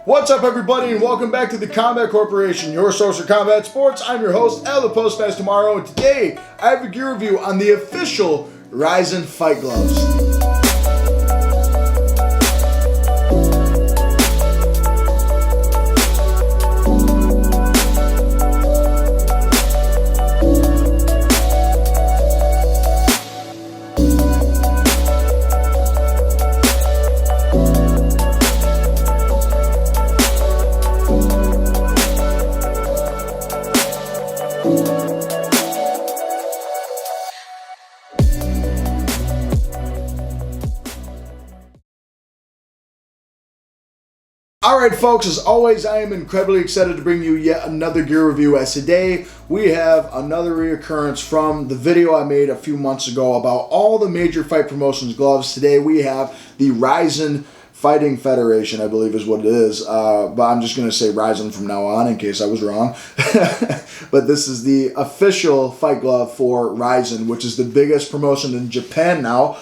What's up, everybody, and welcome back to the Combat Corporation, your source for combat sports. I'm your host, El the Postmaster Tomorrow, and today I have a gear review on the official Rizin fight gloves. Alright folks, as always, I am incredibly excited to bring you yet another gear review, as today we have another reoccurrence from the video I made a few months ago about all the major fight promotions gloves. Today we have the Rizin Fighting Federation, I believe is what it is, but I'm just going to say Rizin from now on in case I was wrong. But this is the official fight glove for Rizin, which is the biggest promotion in Japan now,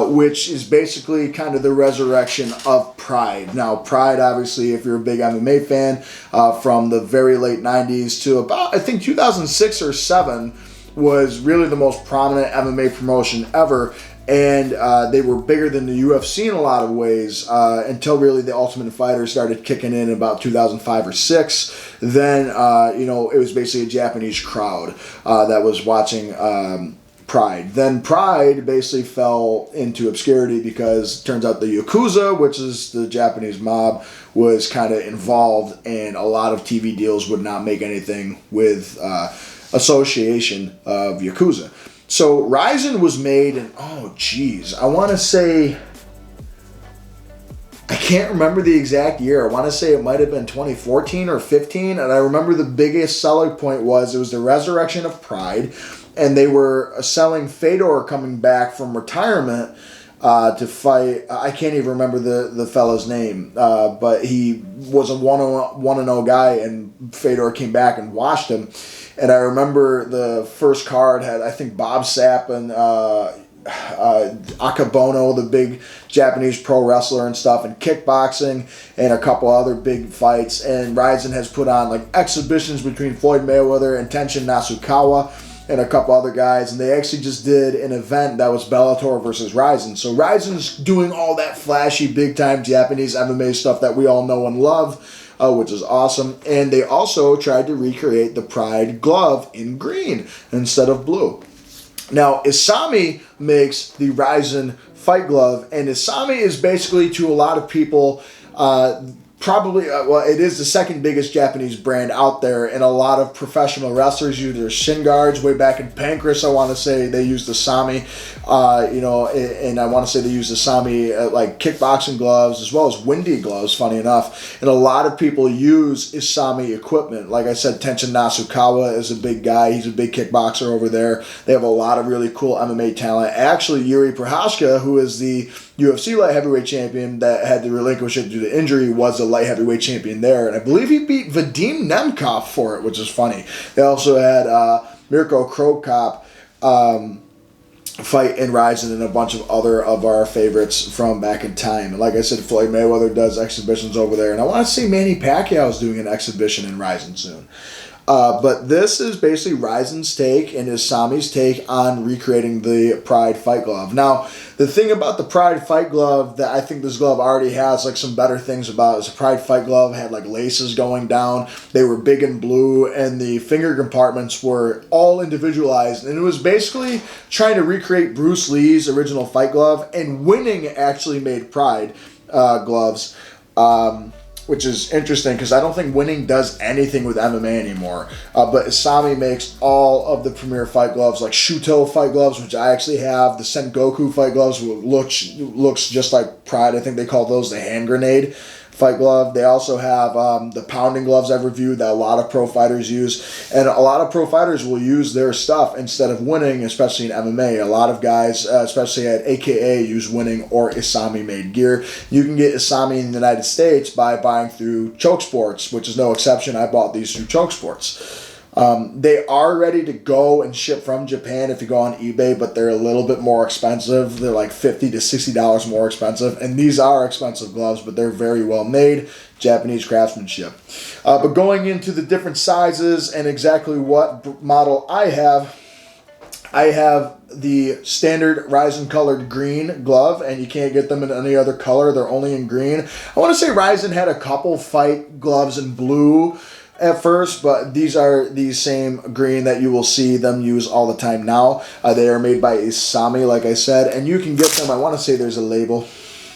which is basically kind of the resurrection of Pride. Now, Pride, obviously, if you're a big MMA fan, from the very late 90s to about, I think, 2006 or 7, was really the most prominent MMA promotion ever. And they were bigger than the UFC in a lot of ways until really the Ultimate Fighter started kicking in about 2005 or 6. Then, it was basically a Japanese crowd that was watching Pride. Then Pride basically fell into obscurity because it turns out the Yakuza, which is the Japanese mob, was kind of involved, and a lot of TV deals would not make anything with association of Yakuza. So Rizin was made in, I want to say, I can't remember the exact year. I want to say it might have been 2014 or 15. And I remember the biggest selling point was it was the resurrection of Pride. And they were selling Fedor coming back from retirement to fight. I can't even remember the fella's name. But he was a 1-0 guy, and Fedor came back and washed him. And I remember the first card had, I think, Bob Sapp and Akabono, the big Japanese pro wrestler and stuff, and kickboxing, and a couple other big fights. And Rizin has put on like exhibitions between Floyd Mayweather and Tenshin Nasukawa and a couple other guys. And they actually just did an event that was Bellator versus Rizin. So Rizin's doing all that flashy, big-time Japanese MMA stuff that we all know and love, which is awesome. And they also tried to recreate the Pride glove in green instead of blue. Now, Isami makes the Rizin fight glove, and Isami is basically, to a lot of people, it is the second biggest Japanese brand out there, and a lot of professional wrestlers use their shin guards. Way back in Pancras, I want to say they used Isami, and I want to say they used Isami like kickboxing gloves as well as windy gloves, funny enough. And a lot of people use Isami equipment. Like I said, Tenshin Nasukawa is a big guy. He's a big kickboxer over there. They have a lot of really cool MMA talent. Actually, Yuri Prochazka, who is the UFC light heavyweight champion that had to relinquish it due to injury, was a light heavyweight champion there, and I believe he beat Vadim Nemkov for it, which is funny. They also had Mirko Cro Cop fight in Rizin and a bunch of other of our favorites from back in time. And like I said, Floyd Mayweather does exhibitions over there, and I want to see Manny Pacquiao is doing an exhibition in Rizin soon. But this is basically Rizin's take and Isami's take on recreating the Pride fight glove. Now, the thing about the Pride fight glove that I think this glove already has like some better things about is the Pride fight glove had like laces going down. They were big and blue, and the finger compartments were all individualized. And it was basically trying to recreate Bruce Lee's original fight glove, and Winning actually made Pride gloves. Which is interesting because I don't think Winning does anything with MMA anymore. But Isami makes all of the premier fight gloves, like Shuto fight gloves, which I actually have. The Sengoku fight gloves looks just like Pride. I think they call those the hand grenade fight glove. They also have the pounding gloves I've reviewed that a lot of pro fighters use. And a lot of pro fighters will use their stuff instead of Winning, especially in MMA. A lot of guys, especially at AKA, use Winning or Isami made gear. You can get Isami in the United States by buying through Choke Sports, which is no exception. I bought these through Choke Sports. They are ready to go and ship from Japan if you go on eBay, but they're a little bit more expensive. They're like $50 to $60 more expensive, and these are expensive gloves, but they're very well made, Japanese craftsmanship. But going into the different sizes and exactly what model I have the standard Rizin colored green glove, and you can't get them in any other color. They're only in green. I want to say Rizin had a couple fight gloves in blue at first, but these are the same green that you will see them use all the time now. They are made by Isami, like I said, and you can get them, I want to say there's a label.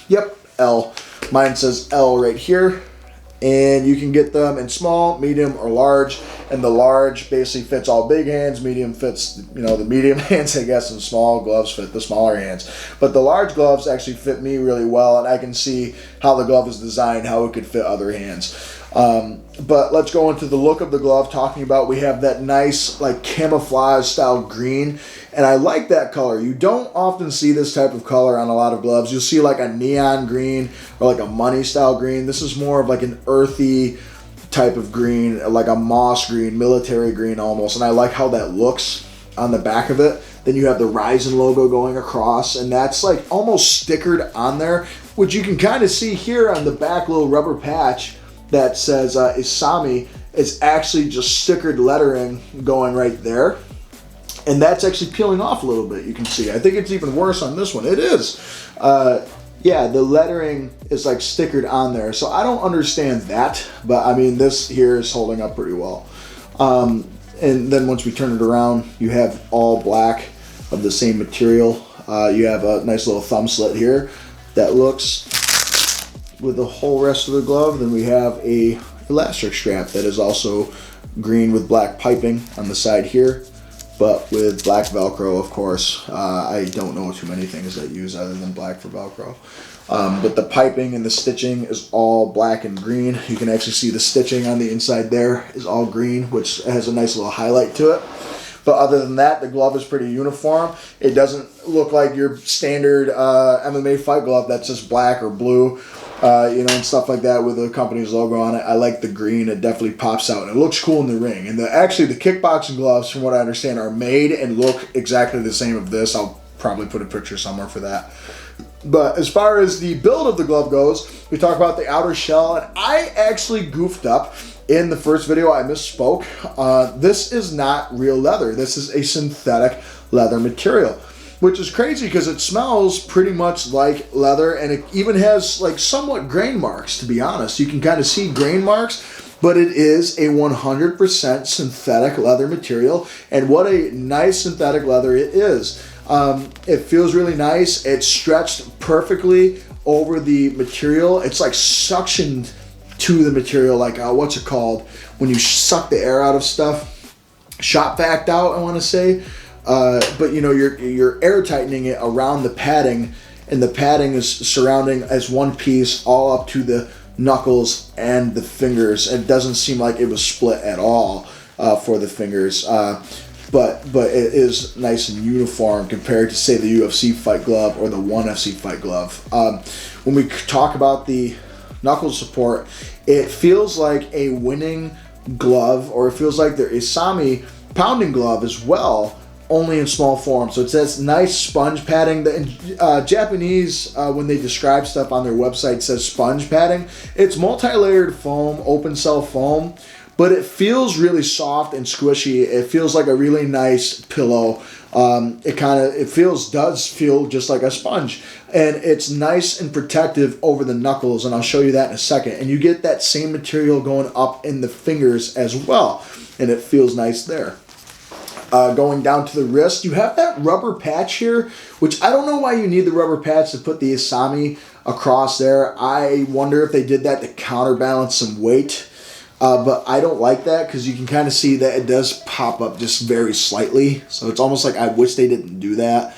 Yep, L. Mine says L right here. And you can get them in small, medium, or large. And the large basically fits all big hands. Medium fits, the medium hands, I guess, and small gloves fit the smaller hands. But the large gloves actually fit me really well, and I can see how the glove is designed, how it could fit other hands. But let's go into the look of the glove, talking about we have that nice like camouflage style green, and I like that color. You don't often see this type of color on a lot of gloves. You'll see like a neon green or like a money style green. This is more of like an earthy type of green, like a moss green, military green almost, and I like how that looks on the back of it. Then you have the Rizin logo going across, and that's like almost stickered on there, which you can kind of see here on the back little rubber patch that says Isami. Is actually just stickered lettering going right there, and that's actually peeling off a little bit. You can see. I think it's even worse on this one. It is. Yeah, the lettering is like stickered on there, so I don't understand that, but I mean this here is holding up pretty well. And then once we turn it around, you have all black of the same material. You have a nice little thumb slit here that looks with the whole rest of the glove. Then we have a elastic strap that is also green with black piping on the side here, but with black Velcro, of course. I don't know too many things that use other than black for Velcro. But the piping and the stitching is all black and green. You can actually see the stitching on the inside there is all green, which has a nice little highlight to it. But other than that, the glove is pretty uniform. It doesn't look like your standard MMA fight glove that's just black or blue, and stuff like that with the company's logo on it. I like the green. It definitely pops out, and it looks cool in the ring. And actually, the kickboxing gloves, from what I understand, are made and look exactly the same of this. I'll probably put a picture somewhere for that. But as far as the build of the glove goes, we talk about the outer shell, and I actually goofed up in the first video. I misspoke. This is not real leather. This is a synthetic leather material, which is crazy because it smells pretty much like leather, and it even has like somewhat grain marks, to be honest. You can kind of see grain marks, but it is a 100% synthetic leather material, and what a nice synthetic leather it is. It feels really nice. It's stretched perfectly over the material. It's like suctioned to the material, like what's it called when you suck the air out of stuff? Shop vac out, I want to say. But you're air tightening it around the padding, and the padding is surrounding as one piece all up to the knuckles and the fingers. It doesn't seem like it was split at all for the fingers. But it is nice and uniform compared to, say, the UFC fight glove or the ONE FC fight glove. When we talk about the knuckle support, it feels like a winning glove, or it feels like the Isami pounding glove as well, only in small form. So it's this nice sponge padding. The Japanese, when they describe stuff on their website, says sponge padding. It's multi-layered foam, open cell foam, but it feels really soft and squishy. It feels like a really nice pillow. It does feel just like a sponge, and it's nice and protective over the knuckles, and I'll show you that in a second. And you get that same material going up in the fingers as well, and it feels nice there. Going down to the wrist, you have that rubber patch here, which I don't know why you need the rubber patch to put the Isami across there. I wonder if they did that to counterbalance some weight. But I don't like that because you can kind of see that it does pop up just very slightly. So it's almost like I wish they didn't do that.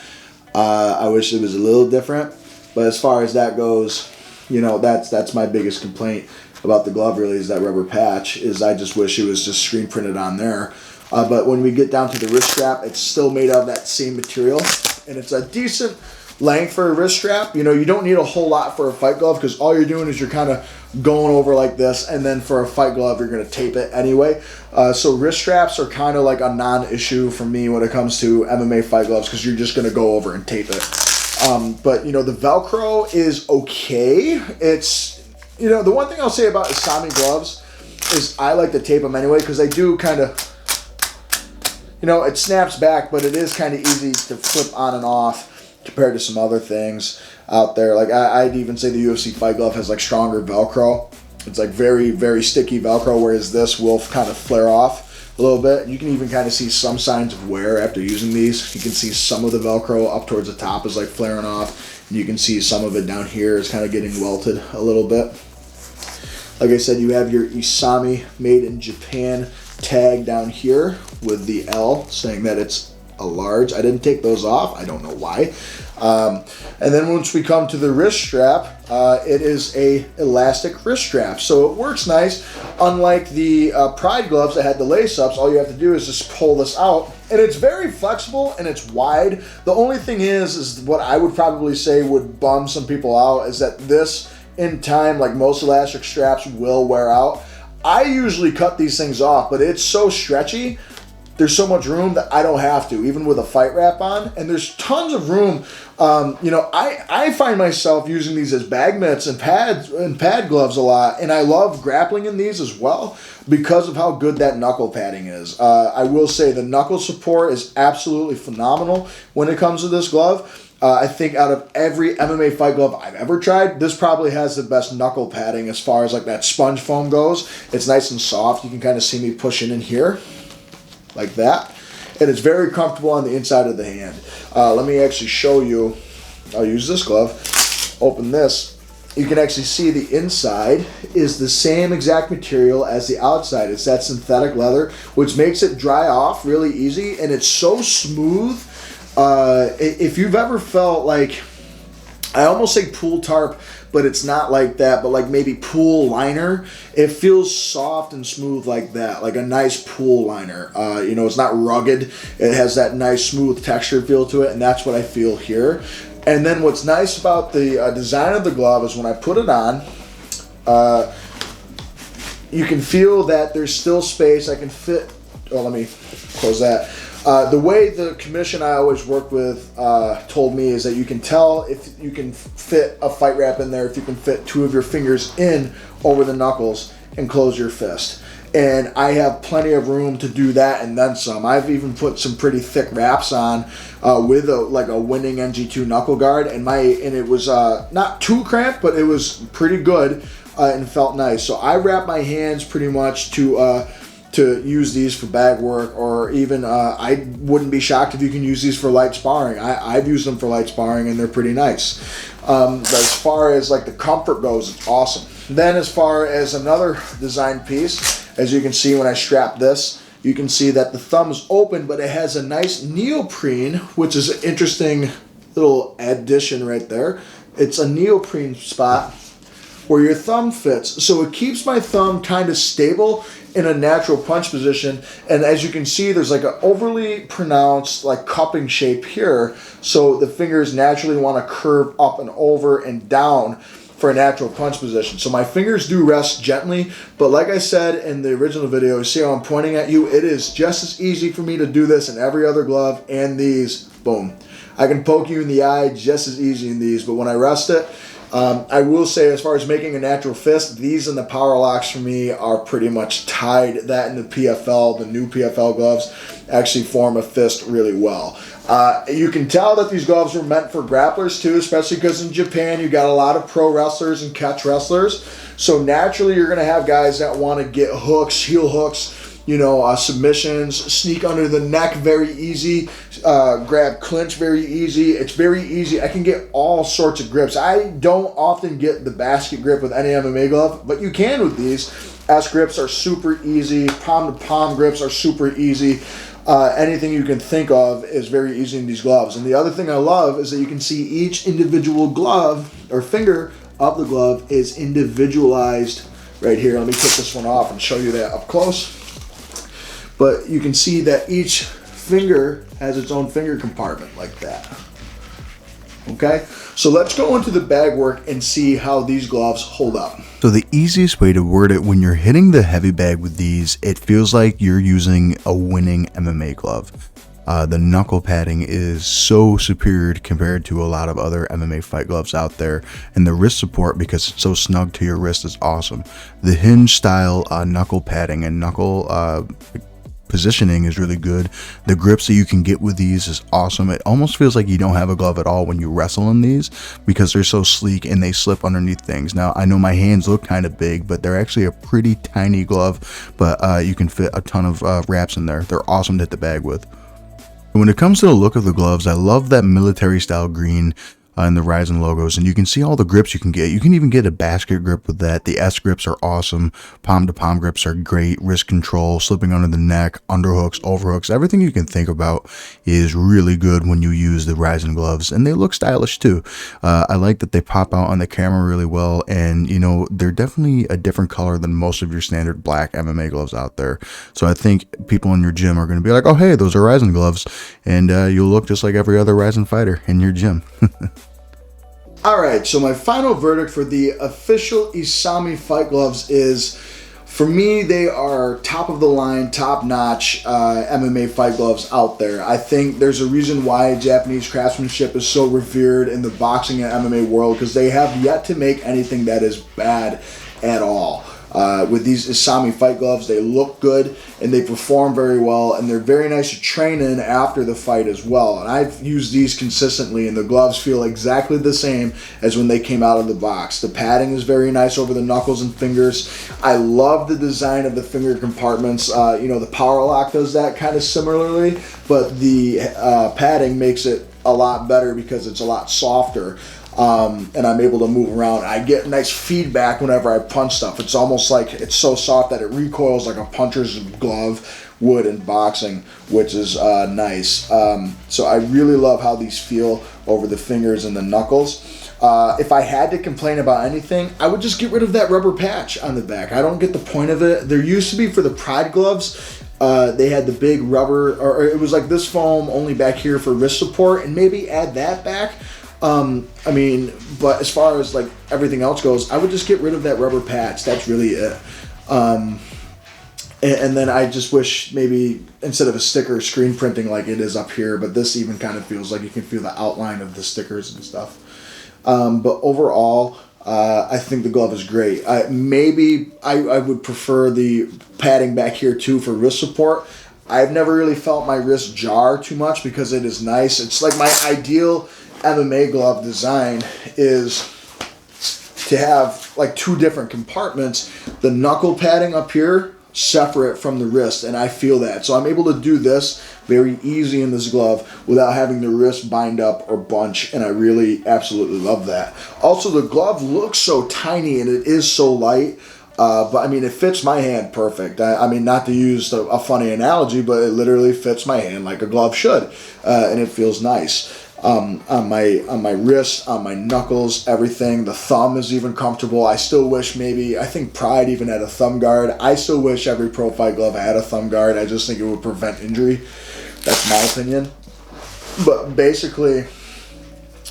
I wish it was a little different. But as far as that goes, that's my biggest complaint about the glove, really, is that rubber patch. I just wish it was just screen printed on there. But when we get down to the wrist strap, it's still made of that same material. And it's a decent length for a wrist strap. You know, you don't need a whole lot for a fight glove because all you're doing is you're kind of going over like this, and then for a fight glove, you're going to tape it anyway. So wrist straps are kind of like a non-issue for me when it comes to MMA fight gloves because you're just going to go over and tape it. But, you know, the Velcro is okay. It's, you know, the one thing I'll say about Isami gloves is I like to tape them anyway because they do kind of, you know, it snaps back, but it is kind of easy to flip on and off compared to some other things out there. Like I'd even say the UFC fight glove has like stronger Velcro. It's like very, very sticky Velcro, whereas this will kind of flare off a little bit. You can even kind of see some signs of wear after using these. You can see some of the Velcro up towards the top is like flaring off. And you can see some of it down here is kind of getting welted a little bit. Like I said, you have your Isami made in Japan tag down here with the L saying that it's a large. I didn't take those off. I don't know why. And then once we come to the wrist strap, it is a elastic wrist strap. So it works nice. Unlike the Pride gloves that had the lace ups, all you have to do is just pull this out. And it's very flexible and it's wide. The only thing is what I would probably say would bum some people out is that this in time, like most elastic straps, will wear out. I usually cut these things off, but it's so stretchy. There's so much room that I don't have to, even with a fight wrap on. And there's tons of room. You know, I find myself using these as bag mitts and pad gloves a lot. And I love grappling in these as well because of how good that knuckle padding is. I will say the knuckle support is absolutely phenomenal when it comes to this glove. I think out of every MMA fight glove I've ever tried, this probably has the best knuckle padding as far as like that sponge foam goes. It's nice and soft. You can kind of see me pushing in here like that. And it's very comfortable on the inside of the hand. Let me actually show you. I'll use this glove. Open this. You can actually see the inside is the same exact material as the outside. It's that synthetic leather, which makes it dry off really easy. And it's so smooth. If you've ever felt like, I almost say pool tarp, but it's not like that, but like maybe pool liner, it feels soft and smooth like that, like a nice pool liner. You know, it's not rugged. It has that nice smooth texture feel to it, and that's what I feel here. And then what's nice about the design of the glove is when I put it on, you can feel that there's still space. I can fit, oh, let me close that. The way the commission I always work with told me is that you can tell if you can fit a fight wrap in there, if you can fit 2 of your fingers in over the knuckles and close your fist. And I have plenty of room to do that and then some. I've even put some pretty thick wraps on with like a winning NG2 knuckle guard, and it was not too cramped, but it was pretty good and felt nice. So I wrap my hands pretty much to use these for bag work, or even I wouldn't be shocked if you can use these for light sparring. I've used them for light sparring and they're pretty nice. But as far as like the comfort goes, it's awesome. Then as far as another design piece, as you can see when I strap this, you can see that the thumb's open, but it has a nice neoprene, which is an interesting little addition right there. It's a neoprene spot where your thumb fits. So it keeps my thumb kind of stable in a natural punch position. And as you can see, there's like an overly pronounced like cupping shape here. So the fingers naturally want to curve up and over and down for a natural punch position. So my fingers do rest gently, but like I said in the original video, see how I'm pointing at you? It is just as easy for me to do this in every other glove and these, boom. I can poke you in the eye just as easy in these, but when I rest it, I will say as far as making a natural fist, these and the power locks for me are pretty much tied. That and the PFL, the new PFL gloves, actually form a fist really well. You can tell that these gloves were meant for grapplers too, especially because in Japan you got a lot of pro wrestlers and catch wrestlers. So naturally you're going to have guys that want to get hooks, heel hooks, you know, submissions, sneak under the neck very easy, grab clinch very easy. It's very easy. I can get all sorts of grips. I don't often get the basket grip with any MMA glove, but you can with these. S grips are super easy. Palm to palm grips are super easy. Anything you can think of is very easy in these gloves. And the other thing I love is that you can see each individual glove or finger of the glove is individualized right here. Let me take this one off and show you that up close. But you can see that each finger has its own finger compartment like that. Okay, so let's go into the bag work and see how these gloves hold up. So the easiest way to word it, when you're hitting the heavy bag with these, it feels like you're using a winning MMA glove. The knuckle padding is so superior compared to a lot of other MMA fight gloves out there, and the wrist support, because it's so snug to your wrist, is awesome. The hinge style knuckle padding and knuckle positioning is really good. The grips that you can get with these is awesome. It almost feels like you don't have a glove at all when you wrestle in these, because they're so sleek and they slip underneath things. Now, I know my hands look kind of big, but they're actually a pretty tiny glove, but you can fit a ton of wraps in there. They're awesome to hit the bag with. When it comes to the look of the gloves, I love that military style green and the Rizin logos, and you can see all the grips you can get. You can even get a basket grip with that. The S grips are awesome. Palm to palm grips are great. Wrist control, slipping under the neck, underhooks, overhooks, everything you can think about is really good when you use the Rizin gloves, and they look stylish too. I like that they pop out on the camera really well, and you know, they're definitely a different color than most of your standard black MMA gloves out there. So I think people in your gym are going to be like, oh hey, those are Rizin gloves, and you'll look just like every other Rizin fighter in your gym. All right, so my final verdict for the official Isami fight gloves is, for me, they are top of the line, top notch MMA fight gloves out there. I think there's a reason why Japanese craftsmanship is so revered in the boxing and MMA world, because they have yet to make anything that is bad at all. With these Isami fight gloves, they look good and they perform very well, and they're very nice to train in after the fight as well. And I've used these consistently, and the gloves feel exactly the same as when they came out of the box. The padding is very nice over the knuckles and fingers. I love the design of the finger compartments. You know, the Power Lock does that kind of similarly, but the padding makes it a lot better because it's a lot softer. And I'm able to move around. I get nice feedback whenever I punch stuff. It's almost like it's so soft that it recoils like a puncher's glove would in boxing, which is nice. So I really love how these feel over the fingers and the knuckles. If I had to complain about anything, I would just get rid of that rubber patch on the back. I don't get the point of it. There used to be, for the Pride gloves, they had the big rubber, or it was like this foam only back here for wrist support, and maybe add that back. I mean, but as far as like everything else goes, I would just get rid of that rubber patch. That's really it. And then I just wish maybe instead of a sticker, screen printing like it is up here, but this even kind of feels like you can feel the outline of the stickers and stuff. But overall, I think the glove is great. Maybe I would prefer the padding back here too for wrist support. I've never really felt my wrist jar too much because it is nice. It's like my ideal MMA glove design is to have like two different compartments, the knuckle padding up here separate from the wrist, and I feel that. So I'm able to do this very easy in this glove without having the wrist bind up or bunch, and I really absolutely love that. Also, the glove looks so tiny and it is so light, but I mean, it fits my hand perfect. I mean, not to use a funny analogy, but it literally fits my hand like a glove should, and it feels nice. On my wrist, on my knuckles, everything. The thumb is even comfortable. I still wish I think Pride even had a thumb guard. I still wish every pro fight glove had a thumb guard. I just think it would prevent injury. That's my opinion. But basically,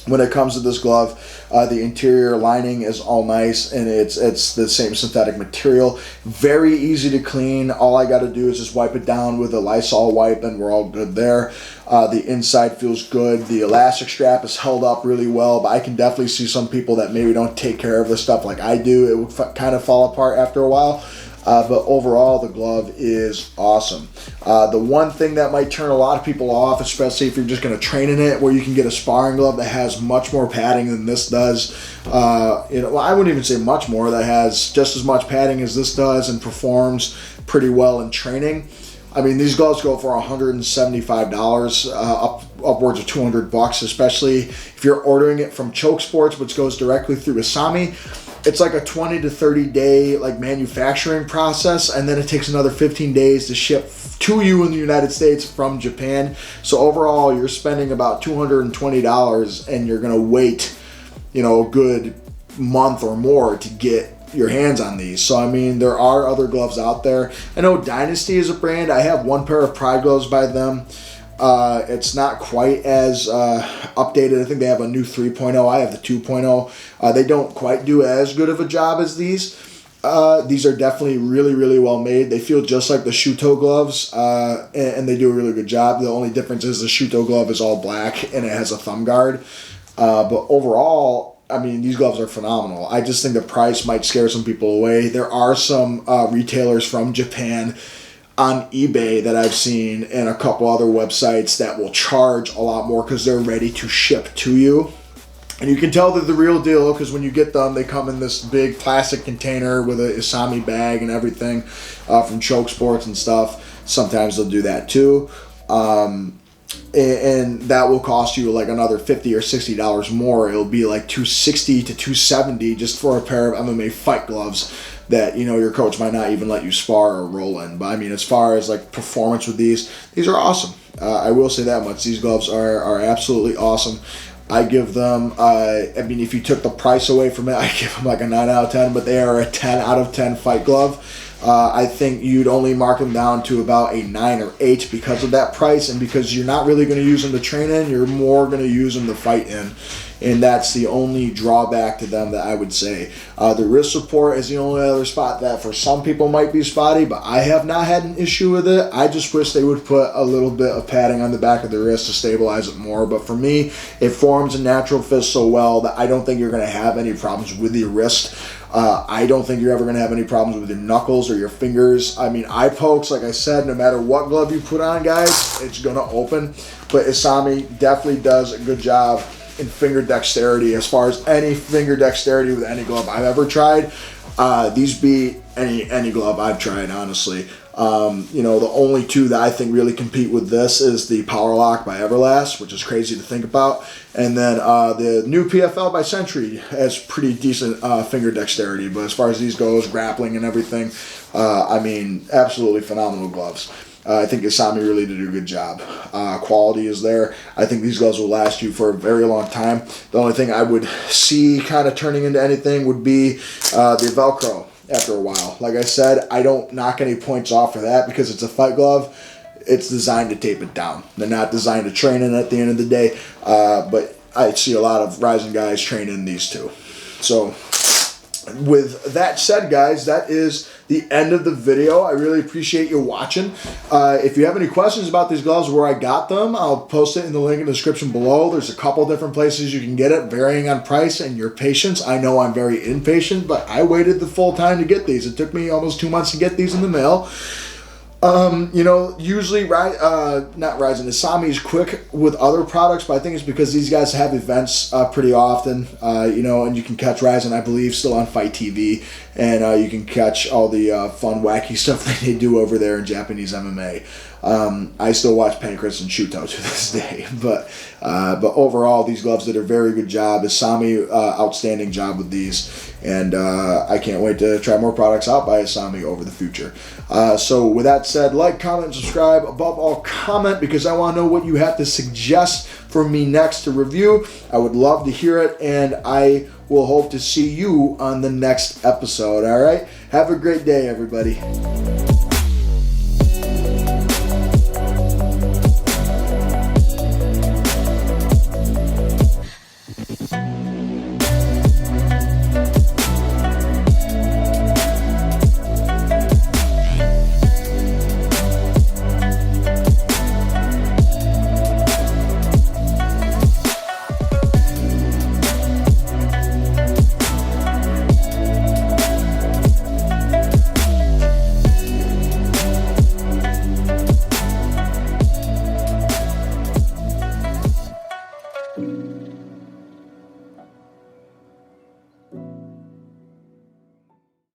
when it comes to this glove, the interior lining is all nice, and it's the same synthetic material. Very easy to clean. All I got to do is just wipe it down with a Lysol wipe, and we're all good there. The inside feels good. The elastic strap is held up really well, but I can definitely see some people that maybe don't take care of this stuff like I do. It would kind of fall apart after a while. But overall, the glove is awesome. The one thing that might turn a lot of people off, especially if you're just going to train in it, where you can get a sparring glove that has much more padding than this does. Well, I wouldn't even say much more. That has just as much padding as this does and performs pretty well in training. I mean, these gloves go for $175, upwards of $200, especially if you're ordering it from Choke Sports, which goes directly through Isami. It's like a 20 to 30 day like manufacturing process, and then it takes another 15 days to ship to you in the United States from Japan. So overall, you're spending about $220, and you're gonna wait, a good month or more to get your hands on these. So I mean, there are other gloves out there. I know Dynasty is a brand. I have one pair of Pride gloves by them. It's not quite as updated. I think they have a new 3.0. I have the 2.0. They don't quite do as good of a job as these. These are definitely really, really well made. They feel just like the Shuto gloves, and they do a really good job. The only difference is the Shuto glove is all black and it has a thumb guard. But overall, I mean, these gloves are phenomenal. I just think the price might scare some people away. There are some retailers from Japan on eBay that I've seen and a couple other websites that will charge a lot more because they're ready to ship to you. And you can tell they're the real deal because when you get them, they come in this big plastic container with a Isami bag and everything from Choke Sports and stuff. Sometimes they'll do that too. And that will cost you like another $50 or $60 more. It'll be like $260 to $270 just for a pair of MMA fight gloves that, you know, your coach might not even let you spar or roll in. But I mean, as far as like performance with these are awesome. I will say that much. These gloves are absolutely awesome. I give them, I mean, if you took the price away from it, I give them like a 9 out of 10, but they are a 10 out of 10 fight glove. I think you'd only mark them down to about a 9 or 8 because of that price, and because you're not really going to use them to train in, you're more going to use them to fight in. And that's the only drawback to them that I would say. The wrist support is the only other spot that for some people might be spotty, but I have not had an issue with it. I just wish they would put a little bit of padding on the back of the wrist to stabilize it more. But for me, it forms a natural fist so well that I don't think you're going to have any problems with your wrist. I don't think you're ever going to have any problems with your knuckles or your fingers. I mean, eye pokes, like I said, no matter what glove you put on, guys, it's going to open. But Isami definitely does a good job in finger dexterity. As far as any finger dexterity with any glove I've ever tried, these beat any glove I've tried, honestly. You know, the only two that I think really compete with this is the Power Lock by Everlast, which is crazy to think about, and then the new PFL by Century has pretty decent finger dexterity. But as far as these goes, grappling and everything, I mean, absolutely phenomenal gloves. I think Isami really did a good job. Quality is there. I think these gloves will last you for a very long time. The only thing I would see kind of turning into anything would be the Velcro after a while. Like I said, I don't knock any points off for that because it's a fight glove. It's designed to tape it down. They're not designed to train in at the end of the day. But I see a lot of Rizin guys train in these too. So with that said, guys, that is the end of the video. I really appreciate you watching. If you have any questions about these gloves, where I got them, I'll post it in the link in the description below. There's a couple different places you can get it, varying on price and your patience. I know I'm very impatient, but I waited the full time to get these. It took me almost 2 months to get these in the mail. You know, usually, not Rizin, Isami is quick with other products, but I think it's because these guys have events pretty often, you know, and you can catch Rizin, I believe, still on Fight TV, and you can catch all the fun, wacky stuff that they do over there in Japanese MMA. I still watch Pancras and Shuto to this day, but overall, these gloves did a very good job. Isami, outstanding job with these, and I can't wait to try more products out by Isami over the future. So with that said, like, comment, subscribe. Above all, comment, because I want to know what you have to suggest for me next to review. I would love to hear it, and I will hope to see you on the next episode. All right? Have a great day, everybody.